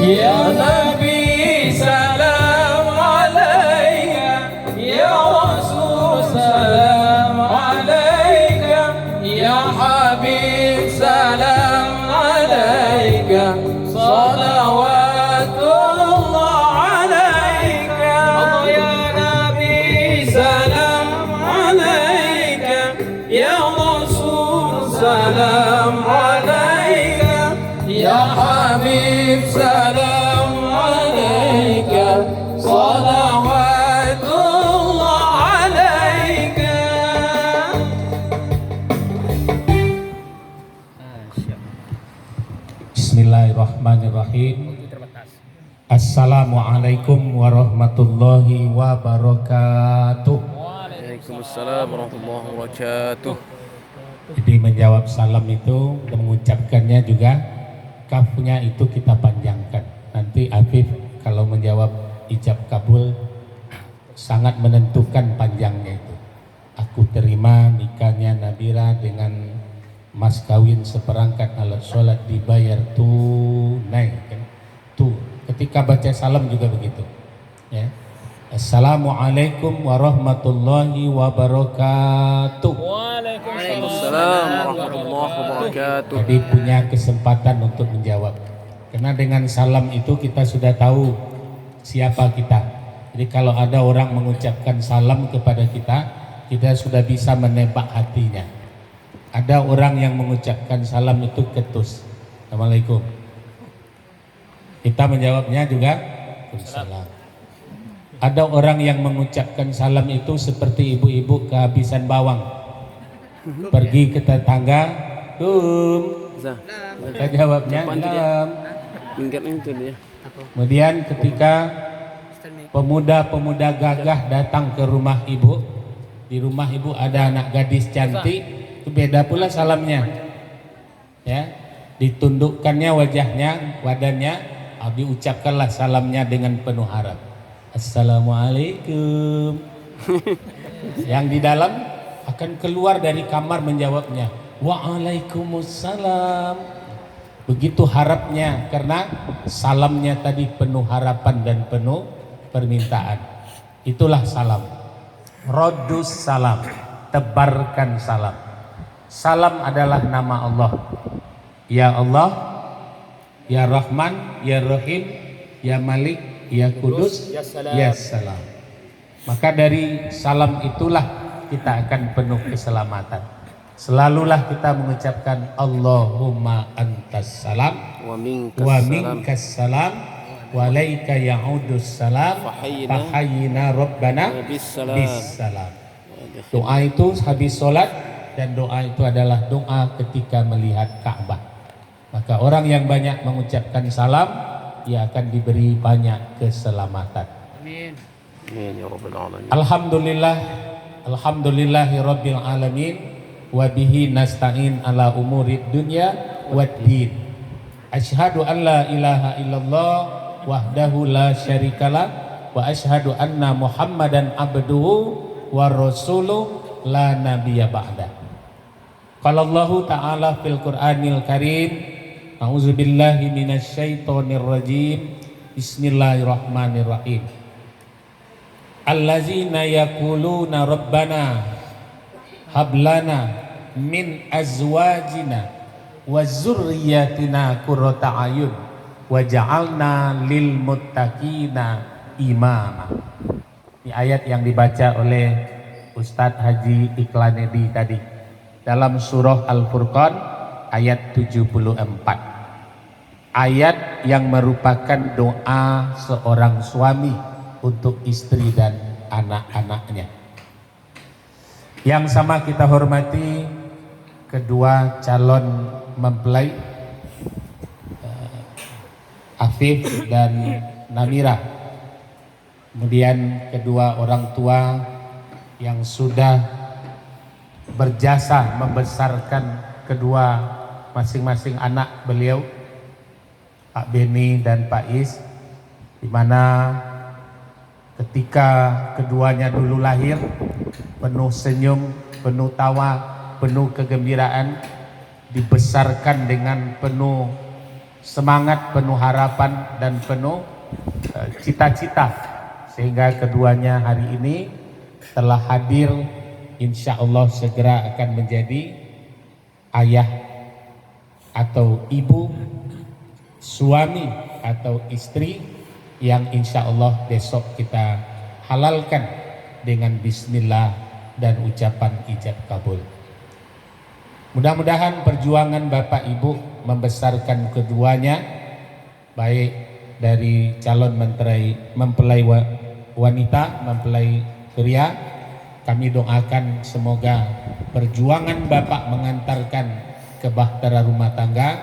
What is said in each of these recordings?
يا نبي سلام عليك، يا رسول سلام عليك، يا حبيب سلام عليك، صلوات الله عليك. يا نبي سلام عليك، يا رسول سلام عليك، يا حبيب سلام عليك، صلوات الله عليك. Bismillahirrahmanirrahim. Assalamualaikum warahmatullahi wabarakatuh. Waalaikumsalam warahmatullahi wabarakatuh. Jadi menjawab salam itu mengucapkannya juga kafnya itu kita panjangkan. Nanti Afif kalau menjawab ijab kabul sangat menentukan panjangnya itu. Aku terima nikahnya Nabira dengan mas kawin seperangkat alat sholat dibayar tunai kan? Tuh ketika baca salam juga begitu ya. Assalamualaikum warahmatullahi wabarakatuh. Waalaikumsalam warahmatullahi wabarakatuh. Jadi punya kesempatan untuk menjawab karena dengan salam itu kita sudah tahu siapa kita. Jadi kalau ada orang mengucapkan salam kepada kita, kita sudah bisa menebak hatinya. Ada orang yang mengucapkan salam itu ketus, Assalamualaikum. Kita menjawabnya juga Waalaikumsalam. Ada orang yang mengucapkan salam itu seperti ibu-ibu kehabisan bawang, pergi ke tetangga, kita jawabnya dalam. Kemudian ketika pemuda-pemuda gagah datang ke rumah ibu, di rumah ibu ada anak gadis cantik, itu beda pula salamnya ya, ditundukkannya wajahnya, badannya, diucapkanlah salamnya dengan penuh harap, Assalamualaikum. Yang di dalam akan keluar dari kamar menjawabnya Waalaikumsalam. Begitu harapnya karena salamnya tadi penuh harapan dan penuh permintaan. Itulah salam. Raddus salam, tebarkan salam. Salam adalah nama Allah. Ya Allah, Ya Rahman, Ya Rahim, Ya Malik, Ya Kudus, Ya Salam. Maka dari salam itulah kita akan penuh keselamatan. Selalulah kita mengucapkan Allahumma antas salam wa minkas salam wa alaika ya'udus salam fahayyina rabbana bis salam. Doa itu habis sholat, dan doa itu adalah doa ketika melihat Ka'bah. Maka orang yang banyak mengucapkan salam, ia akan diberi banyak keselamatan. Amin. Amin ya rabbal alamin. Alhamdulillah, alhamdulillahi rabbil alamin, wa bihi nasta'in ala umurid dunya waddin. Asyhadu an la ilaha illallah wahdahu la syarikalah wa asyhadu anna Muhammadan abduhu wa rasuluh la nabiyya ba'da. Qala Allah ta'ala fil Qur'anil Karim, a'udzubillahi minasyaitonir rajim, bismillahirrahmanirrahim. Allazina yaquluna rabbana hablana min azwajina wa zurriyyatina qurrata ayun waj'alna lil muttaqina imama. Ini ayat yang dibaca oleh Ustadz Haji Iklanedi tadi dalam surah Al-Furqan ayat 74. Ayat yang merupakan doa seorang suami untuk istri dan anak-anaknya. Yang sama kita hormati kedua calon mempelai Afif dan Namira, kemudian kedua orang tua yang sudah berjasa membesarkan kedua masing-masing anak beliau, Pak Beni dan Pak Is, di mana ketika keduanya dulu lahir penuh senyum, penuh tawa, penuh kegembiraan, dibesarkan dengan penuh semangat, penuh harapan dan penuh cita-cita, sehingga keduanya hari ini telah hadir. Insya Allah segera akan menjadi ayah atau ibu, suami atau istri yang insya Allah besok kita halalkan dengan bismillah dan ucapan ijab kabul. Mudah-mudahan perjuangan Bapak Ibu membesarkan keduanya, baik dari calon mempelai wanita, mempelai pria, kami doakan semoga perjuangan Bapak mengantarkan ke bahtera rumah tangga,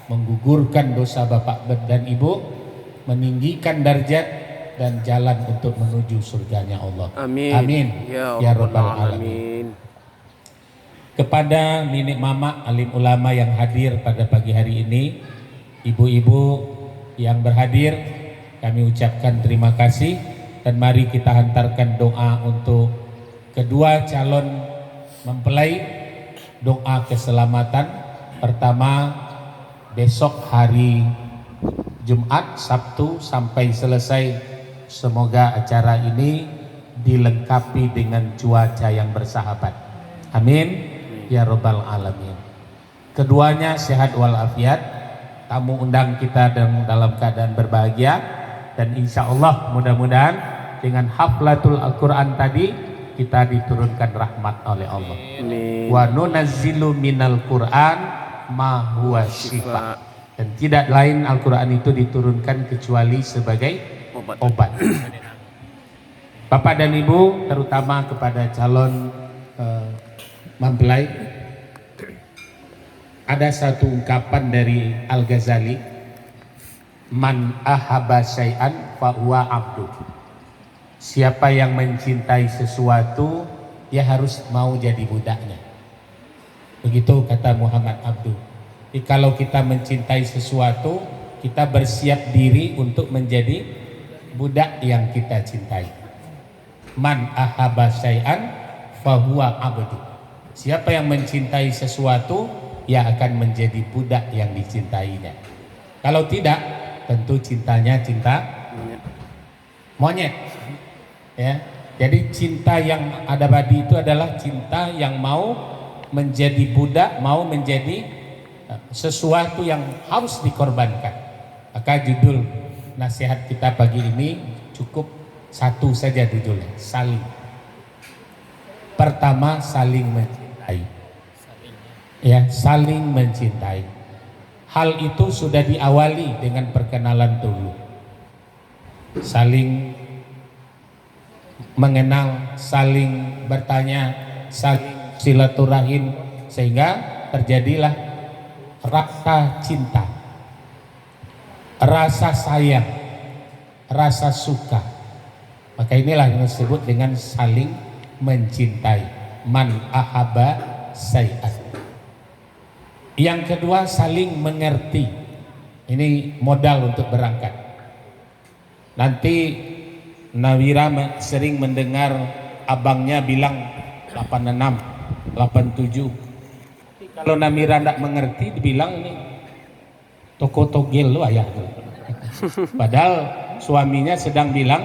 menggugurkan dosa Bapak dan Ibu, meninggikan derajat dan jalan untuk menuju surganya Allah. Amin. Amin. Ya Rabbal Rabbal Alamin. Alamin. Kepada nenek mama alim ulama yang hadir pada pagi hari ini, ibu-ibu yang berhadir, kami ucapkan terima kasih dan mari kita hantarkan doa untuk kedua calon mempelai, doa keselamatan. Pertama, besok hari Jumat, Sabtu sampai selesai, semoga acara ini dilengkapi dengan cuaca yang bersahabat. Amin ya Rabbal Alamin. Keduanya sehat walafiat, tamu undang kita dalam keadaan berbahagia, dan insya Allah mudah-mudahan dengan haflatul Al-Quran tadi kita diturunkan rahmat oleh Allah. Amin. Wa nunazzilu minal Quran ma huwa syifa, dan tidak lain Al-Quran itu diturunkan kecuali sebagai obat. Bapak dan Ibu, terutama kepada calon mempelai, ada satu ungkapan dari Al-Ghazali, man ahabba syai'an fa huwa abdu. Siapa yang mencintai sesuatu, dia harus mau jadi budaknya. Begitu kata Muhammad Abduh. Jadi kalau kita mencintai sesuatu, kita bersiap diri untuk menjadi budak yang kita cintai. Man ahabba syai'an fa huwa abdu. Siapa yang mencintai sesuatu, ia akan menjadi budak yang dicintainya. Kalau tidak, tentu cintanya cinta monyet. Ya, jadi cinta yang abadi itu adalah cinta yang mau menjadi budak, mau menjadi sesuatu yang harus dikorbankan. Maka judul nasihat kita pagi ini cukup satu saja judulnya, saling. Pertama, saling mencintai. Ya, saling mencintai. Hal itu sudah diawali dengan perkenalan dulu. Saling mengenal, saling bertanya, saling silaturahim, sehingga terjadilah rasa cinta, rasa sayang, rasa suka. Maka inilah yang disebut dengan saling mencintai. Man ahabba syai'an. Yang kedua, saling mengerti. Ini modal untuk berangkat. Nanti Nawira sering mendengar abangnya bilang 86, 87. Kalau Nawira tidak mengerti, dibilang ini toko togel lu ayah. Padahal suaminya sedang bilang,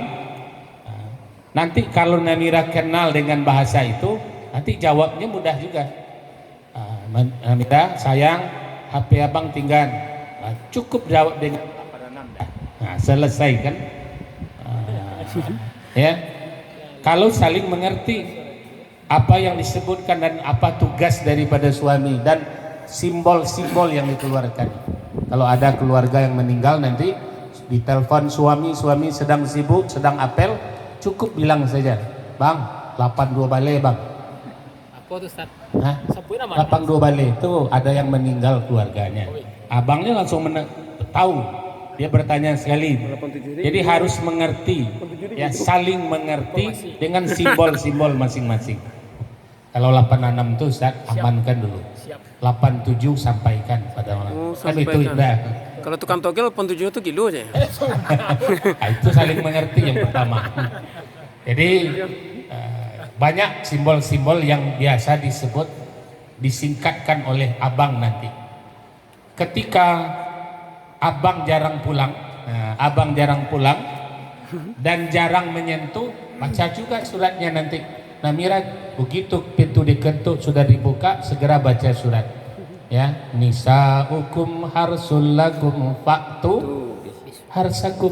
nanti kalau Nawira kenal dengan bahasa itu, nanti jawabnya mudah juga. Nawira, sayang, HP abang tinggal. Cukup jawab dengan 86. Nah, selesai kan? Ya, kalau saling mengerti apa yang disebutkan dan apa tugas daripada suami dan simbol-simbol yang dikeluarkan. Kalau ada keluarga yang meninggal, nanti ditelepon suami sedang sibuk, sedang apel, cukup bilang saja, bang, 82 balik bang. Apa tuh Ustaz? Hah? 82 balik itu ada yang meninggal keluarganya. Abangnya langsung tahu. Dia bertanya sekali, jadi harus mengerti, ya, saling mengerti dengan simbol-simbol masing-masing. Kalau 86 itu Ustaz, amankan dulu. 87 sampaikan pada orang. Kan itu dah. Kalau tukang togel 87 itu kilo aja. Nah, itu saling mengerti yang pertama. Jadi banyak simbol-simbol yang biasa disebut, disingkatkan oleh abang nanti. Ketika abang jarang pulang, abang jarang pulang dan jarang menyentuh, baca juga suratnya nanti. Namira begitu pintu diketuk sudah dibuka, segera baca surat. Ya, nisaukum harsul lakum fa'tu harsakum.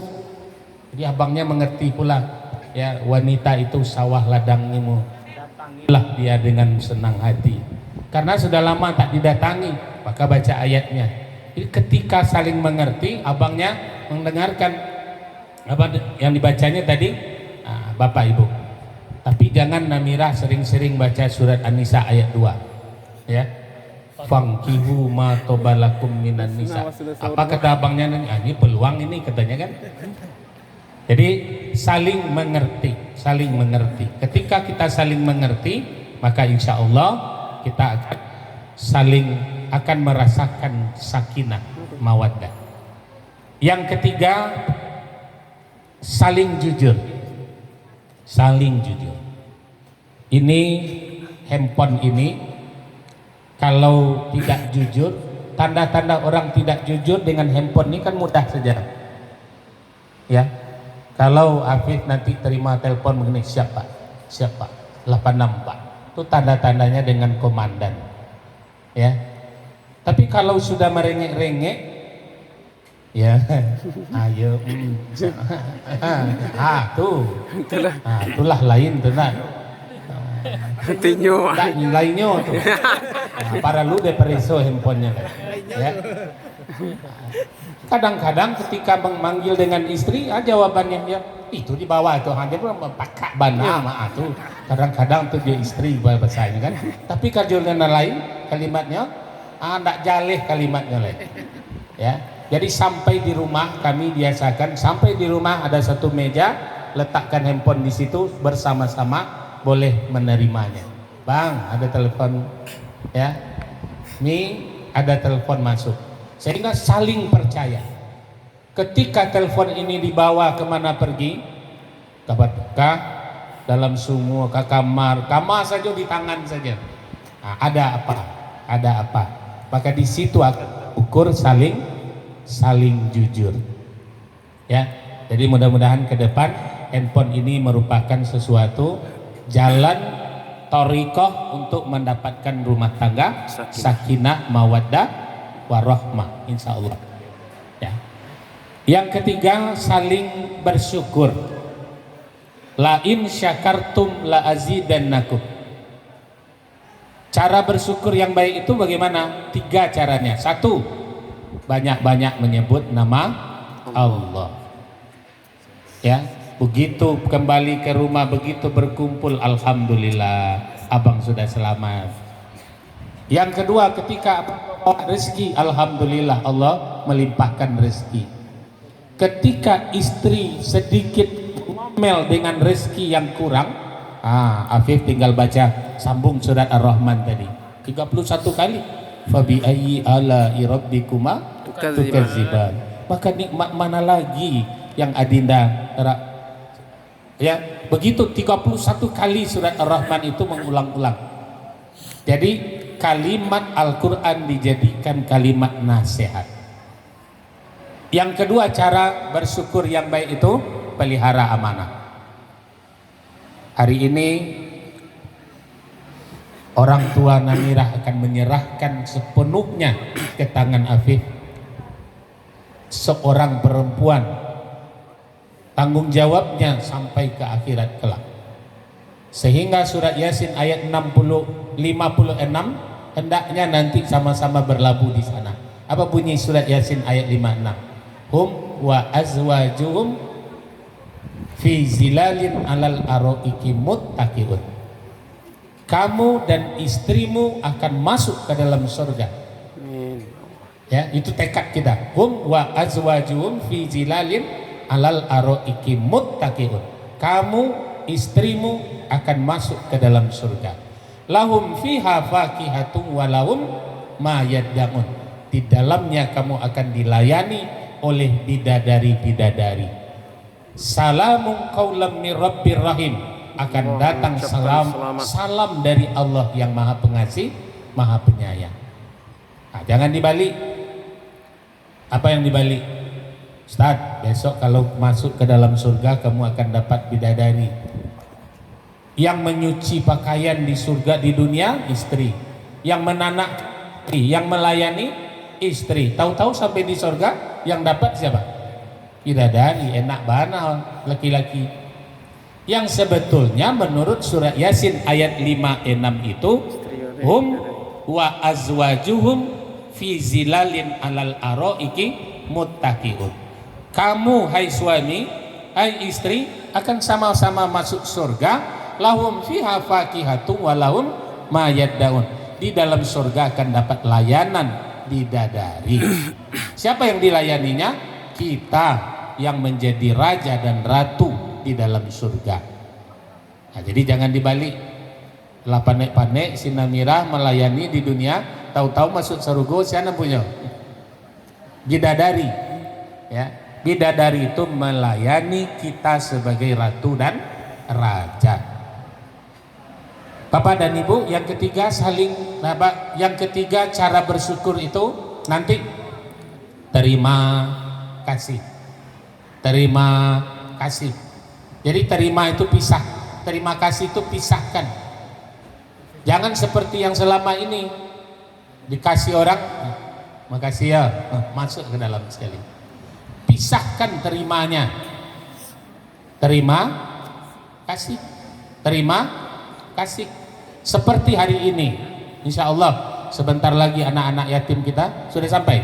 Jadi abangnya mengerti pula. Ya, wanita itu sawah ladangmu, datangilah dia dengan senang hati. Karena sudah lama tak didatangi, maka baca ayatnya. Jadi ketika saling mengerti, abangnya mendengarkan apa yang dibacanya tadi, Bapak Ibu. Tapi jangan Namira sering-sering baca surat An-Nisa ayat 2. Ya. Fangkihu ma tobalakum minan nisa. Apa kata abangnya? Ini peluang ini katanya kan. Jadi saling mengerti, saling mengerti. Ketika kita saling mengerti, maka insya Allah kita akan merasakan sakinah mawaddah. Yang ketiga, saling jujur. Saling jujur. Ini handphone ini kalau tidak jujur, tanda-tanda orang tidak jujur dengan handphone ini kan mudah saja. Ya. Kalau Afif nanti terima telepon begini, siapa? Siapa? 86 Pak. Itu tanda-tandanya dengan komandan. Ya. Tapi kalau sudah merengek-rengek, ya, ayo, itulah lain tenang. Tinyo. Lainnya tuh. Para lu depreso handphonenya kan. Ya. Kadang-kadang ketika memanggil dengan istri, jawabannya dia itu di bawah itu hanya pakak bana mah tuh. Kadang-kadang tuh dia istri bahasanya kan. Tapi kajolnya lain kalimatnya, ndak jaleh kalimatnya lain. Ya. Jadi sampai di rumah kami biasakan, sampai di rumah ada satu meja, letakkan handphone di situ bersama-sama, boleh menerimanya. Bang, ada telepon, ya. Ini ada telepon masuk. Sehingga saling percaya. Ketika telepon ini dibawa kemana pergi, ke dalam sumur, ke kamar saja, di tangan saja. Nah, ada apa? Ada apa? Maka di situ akan ukur saling jujur. Ya, jadi mudah-mudahan ke depan handphone ini merupakan sesuatu jalan thoriqah untuk mendapatkan rumah tangga sakinah mawaddah warahmah insyaallah. Ya. Yang ketiga, saling bersyukur. La in syakartum la azidannakum. Cara bersyukur yang baik itu bagaimana? 3 caranya. 1, banyak-banyak menyebut nama Allah. Ya, begitu kembali ke rumah, begitu berkumpul, alhamdulillah, abang sudah selamat. Yang kedua, ketika rezeki, alhamdulillah Allah melimpahkan rezeki. Ketika istri sedikit ngomel dengan rezeki yang kurang, Afif tinggal baca sambung surat Ar-Rahman tadi 31 kali. Fabi ayyi ala'i rabbikuma tukadziban. Maka nikmat mana lagi yang Adinda ya, begitu 31 kali surat Ar-Rahman itu mengulang-ulang. Jadi kalimat Al-Quran dijadikan kalimat nasihat. Yang kedua, cara bersyukur yang baik itu pelihara amanah. Hari ini orang tua Namirah akan menyerahkan sepenuhnya ke tangan Afif, seorang perempuan, tanggung jawabnya sampai ke akhirat kelak. Sehingga surat Yasin ayat 56 hendaknya nanti sama-sama berlabuh di sana. Apa bunyi surat Yasin ayat 56? Hum wa azwajuhum fi zilalin alal aroiki muttaqiun. Kamu dan istrimu akan masuk ke dalam surga. Ya, itu tekad kita. Hum wa azwajuhum fi zilalin alal aroiki muttaqiun. Kamu, istrimu akan masuk ke dalam surga. Lahum fiha fakihatun wa lahum ma yaddaun. Di dalamnya kamu akan dilayani oleh bidadari-bidadari. Salamun qaulam mir rabbir rahim. Akan datang salam dari Allah yang Maha Pengasih, Maha Penyayang. Jangan dibalik. Apa yang dibalik? Ustaz, besok kalau masuk ke dalam surga kamu akan dapat bidadari. Yang menyuci pakaian di surga di dunia istri, yang menanak, yang melayani istri. Tahu-tahu sampai di surga yang dapat siapa? Bidadari, enak banget laki-laki. Yang sebetulnya menurut surah Yasin ayat 5-6 itu hum wa azwajuhum fi zilalin alal araiki muttaqiun. Kamu hai suami, hai istri akan sama-sama masuk surga, lahum fiha fakihatun wa lahum ma yaddaun. Di dalam surga akan dapat layanan bidadari. Siapa yang dilayaninya? Kita yang menjadi raja dan ratu di dalam surga. Nah, jadi jangan dibalik. Lah panek-panek si Namira melayani di dunia, tahu-tahu masuk surga siapa punya? Bidadari. Ya, bidadari itu melayani kita sebagai ratu dan raja. Bapak dan Ibu, yang ketiga yang ketiga cara bersyukur itu nanti terima kasih. Terima kasih. Jadi terima itu pisah, terima kasih itu pisahkan. Jangan seperti yang selama ini dikasih orang, makasih ya, masuk ke dalam sekali. Pisahkan terimanya. Terima kasih, terima kasih. Seperti hari ini, insya Allah sebentar lagi anak-anak yatim kita sudah sampai.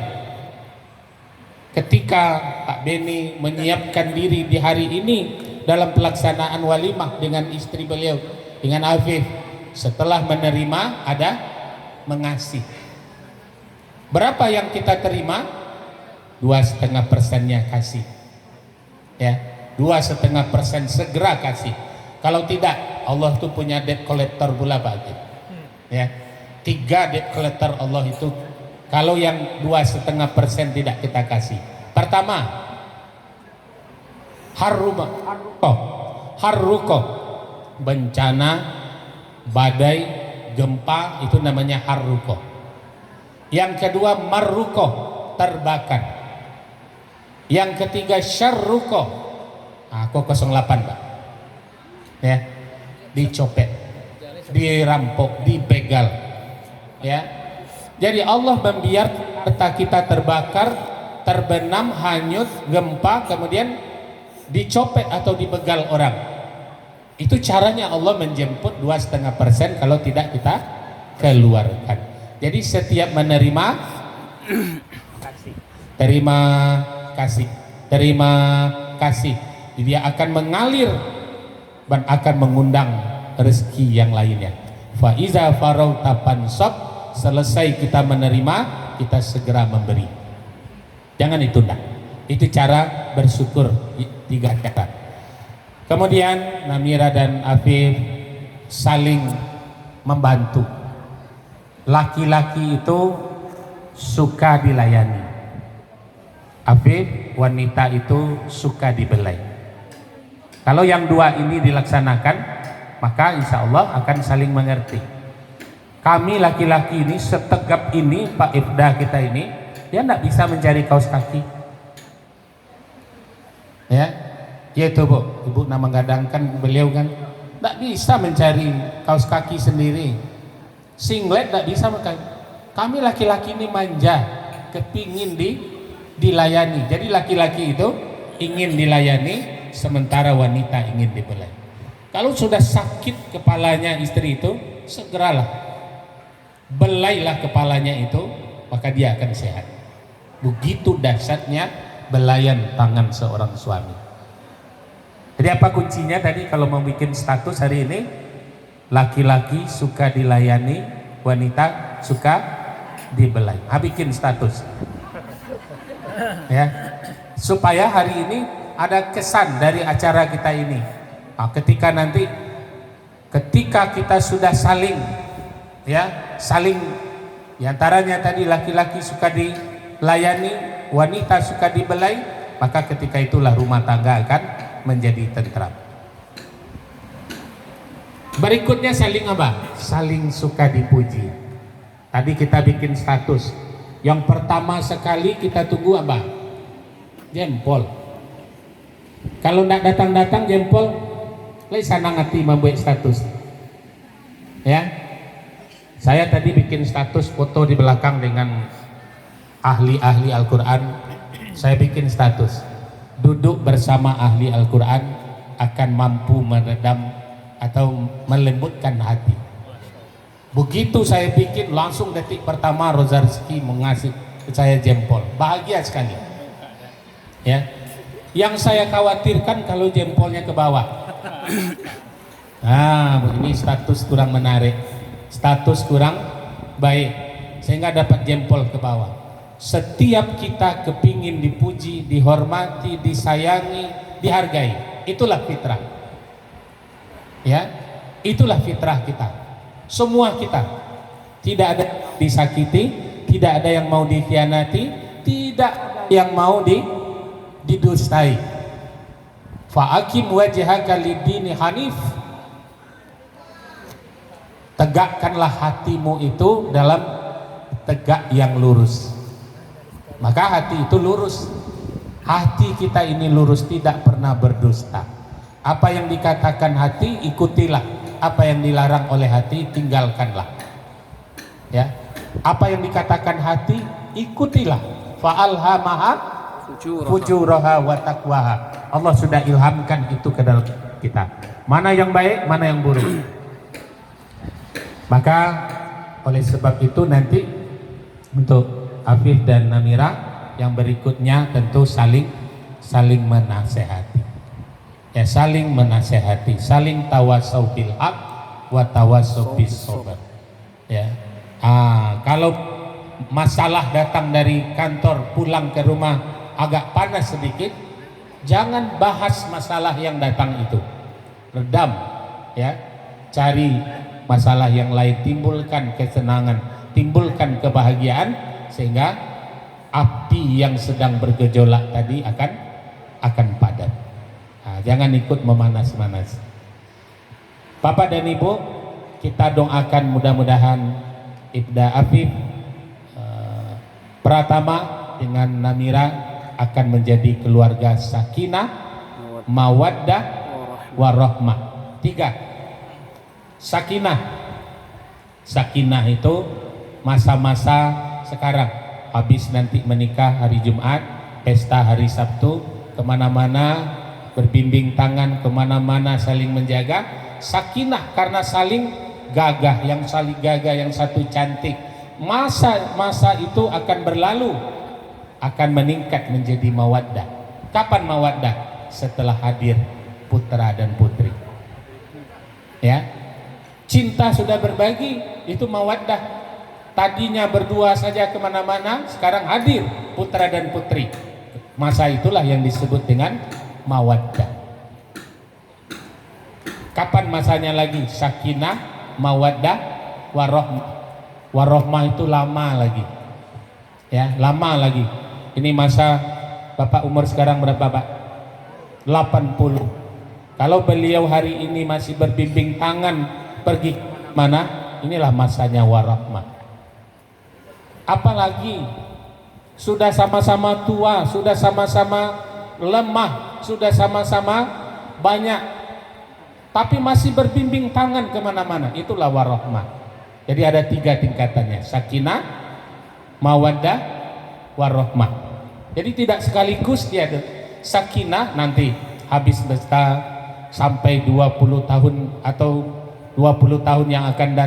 Ketika Pak Beni menyiapkan diri di hari ini dalam pelaksanaan walimah dengan istri beliau, dengan Afif, setelah menerima ada mengasih. Berapa yang kita terima? 2,5%-nya kasih. Ya, 2,5% segera kasih. Kalau tidak, Allah itu punya debt collector pula Pak Afif. Ya, 3 debt collector Allah itu. Kalau yang 2,5% tidak kita kasih. Pertama, harruko, bencana, badai, gempa, itu namanya harruko. Yang kedua marruko, terbakar. Yang ketiga syarruko, kok 08 Pak, ya, dicopet, dirampok, dibegal, ya. Jadi Allah membiarkan harta kita terbakar, terbenam, hanyut, gempa, kemudian dicopet atau dibegal orang. Itu caranya Allah menjemput 2,5% kalau tidak kita keluarkan. Jadi setiap menerima kasih, terima kasih, terima kasih, dia akan mengalir dan akan mengundang rezeki yang lainnya. Fa iza farauta fansab, selesai kita menerima, kita segera memberi. Jangan ditunda. Itu cara bersyukur, 3 cara. Kemudian Namira dan Afif saling membantu. Laki-laki itu suka dilayani, Afif, wanita itu suka dibelai. Kalau yang dua ini dilaksanakan, maka insya Allah akan saling mengerti. Kami laki-laki ini setegap ini, Pak Ibda kita ini, dia tidak bisa mencari kaos kaki. Ya, itu Bu, Ibu nama gadangkan beliau kan, tidak bisa mencari kaos kaki sendiri. Singlet tidak bisa makan. Kami laki-laki ini manja, kepingin dilayani. Jadi laki-laki itu ingin dilayani, sementara wanita ingin dibelai. Kalau sudah sakit kepalanya istri itu, segeralah belailah kepalanya itu, maka dia akan sehat. Begitu dahsyatnya belayan tangan seorang suami. Jadi apa kuncinya tadi kalau mau bikin status hari ini? Laki-laki suka dilayani, wanita suka dibelai. Bikin status. Ya, supaya hari ini ada kesan dari acara kita ini. Ketika nanti, ketika kita sudah saling, ya, saling, diantaranya tadi laki-laki suka dilayani, wanita suka dibelai, maka ketika itulah rumah tangga akan menjadi tentram. Berikutnya saling apa? Saling suka dipuji. Tadi kita bikin status. Yang pertama sekali kita tunggu apa? Jempol. Kalau tidak datang-datang jempol, lagi sana ngati membuat status. Ya, saya tadi bikin status foto di belakang dengan ahli-ahli Al-Quran. Saya bikin status, duduk bersama ahli Al-Quran akan mampu meredam atau melembutkan hati. Begitu saya bikin, langsung detik pertama Roza Rizki mengasih saya jempol. Bahagia sekali. Ya, yang saya khawatirkan kalau jempolnya ke bawah. Ini status kurang menarik, status kurang baik, sehingga dapat jempol ke bawah. Setiap kita kepingin dipuji, dihormati, disayangi, dihargai, itulah fitrah. Ya, itulah fitrah kita. Semua kita, tidak ada yang disakiti, tidak ada yang mau dikhianati, tidak ada yang mau didustai. Fa'akim wajhaka lid-dini hanif. Tegakkanlah hatimu itu dalam tegak yang lurus. Maka hati itu lurus. Hati kita ini lurus, tidak pernah berdusta. Apa yang dikatakan hati ikutilah, apa yang dilarang oleh hati tinggalkanlah. Ya, apa yang dikatakan hati ikutilah. Fa'alhamaha fujuraha wa taqwaha. Allah sudah ilhamkan itu ke dalam kita. Mana yang baik, mana yang buruk. Maka oleh sebab itu nanti untuk Afif dan Namira yang berikutnya tentu saling menasehati. Ya, saling menasehati, saling tawasau bil haq wa tawasau bis sabr. Ya. Kalau masalah datang dari kantor pulang ke rumah agak panas sedikit, jangan bahas masalah yang datang itu. Redam, ya. Cari masalah yang lain, timbulkan kesenangan, timbulkan kebahagiaan, sehingga api yang sedang bergejolak tadi akan padam. Jangan ikut memanas-manas. Bapak dan Ibu, kita doakan mudah-mudahan Ibda Afif Pratama dengan Namira akan menjadi keluarga sakinah, mawaddah, warahmah. 3. Sakinah. Sakinah itu masa-masa sekarang, habis nanti menikah hari Jumat, pesta hari Sabtu, kemana-mana berbimbing tangan, kemana-mana saling menjaga. Sakinah karena saling gagah, yang saling gagah, yang satu cantik. Masa-masa itu akan berlalu, akan meningkat menjadi mawaddah. Kapan mawaddah? Setelah hadir putra dan putri. Ya, cinta sudah berbagi, itu mawaddah. Tadinya berdua saja kemana-mana, sekarang hadir putra dan putri. Masa itulah yang disebut dengan mawaddah. Kapan masanya lagi? Sakinah, mawaddah, warahmah. Warahmah itu lama lagi. Ya, lama lagi. Ini masa Bapak umur sekarang berapa, Pak? 80. Kalau beliau hari ini masih berbimbing tangan pergi mana? Inilah masanya warahmah. Apalagi sudah sama-sama tua, sudah sama-sama lemah, sudah sama-sama banyak, tapi masih berbimbing tangan kemana-mana. Itulah warahmah. Jadi ada 3 tingkatannya: sakinah, mawaddah, warahmah. Jadi tidak sekaligus dia ada sakinah nanti habis pesta sampai 20 tahun atau 20 tahun yang akan datang.